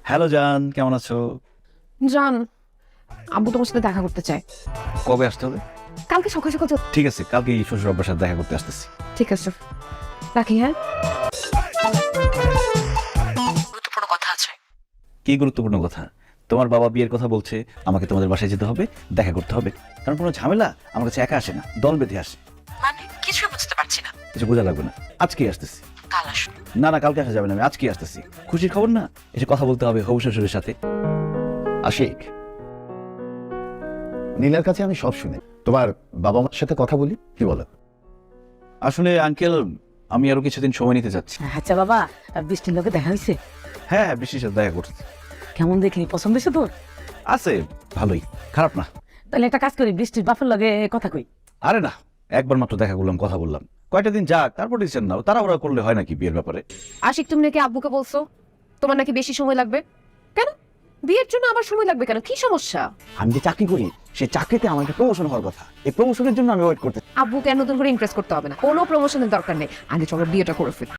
Hello জান, কেমন আছো? জান, আব্বু তোমার সাথে দেখা করতে চায়। কবে আসতে হবে? কালকে সকাল সকাল ঠিক আছে, কালকে শ্বশুর আব্বার সাথে দেখা করতে আসতেছি। ঠিক আছে, রাখি। হ্যাঁ, গুরুত্বপূর্ণ কথা আছে। কি গুরুত্বপূর্ণ কথা? তোমার বাবা বিয়ের কথা বলছে, আমাকে তোমাদের বাসায় যেতে হবে, দেখা করতে হবে। কারণ কোনো ঝামেলা আমার কাছে একা আসে না, দল বেঁধে আসে। মানে কিছুই বুঝতে পারছি না। কিছু বোঝা লাগবে না, আজকেই আসতেছি। কাল আসো। না না, কালকে আসা যাবে না, আমি আজকেই আসতেছি। খুশির খবর না, এসে কথা বলতে হবে হবু শ্বশুরের সাথে। আশিক, নীলার কাছে আমি সব শুনি। তোমার বাবা মার সাথে কথা বলি, কি বলো? আসলে আঙ্কেল, আমি আরো কিছুদিন সময় নিতে চাচ্ছি। আচ্ছা বাবা, বৃষ্টির লোকে দেখা হয়েছে? হ্যাঁ, বৃষ্টির সাথে দেখা করছি। কেমন দেখলি, পছন্দ হয়েছে তোর? আছে, ভালোই, খারাপ না। তাহলে একটা কাজ করি, বৃষ্টির বাপের লগে কথা কই। আরে না, একবার মাত্র দেখা করলাম, কথা বললাম, কয়টা দিন যাক, তারপর ডিসিশন নাও। তাড়াহুড়া করলে হয় নাকি বিয়ের ব্যাপারে? আশিক, তুমি নাকি আব্বুকে বলছো তোমার নাকি বেশি সময় লাগবে? কেন বিয়ের জন্য আবার সময় লাগবে কেন? কি সমস্যা? আমি যে চাকরি করি, সেই চাকরিতে আমার একটা প্রমোশন হওয়ার কথা। এই প্রমোশনের জন্য আমি ওয়েট করতে। আব্বুকে আর নতুন করে ইমপ্রেস করতে হবে না, কোনো প্রমোশনের দরকার নেই। আগে চলো বিয়েটা করে ফেলি।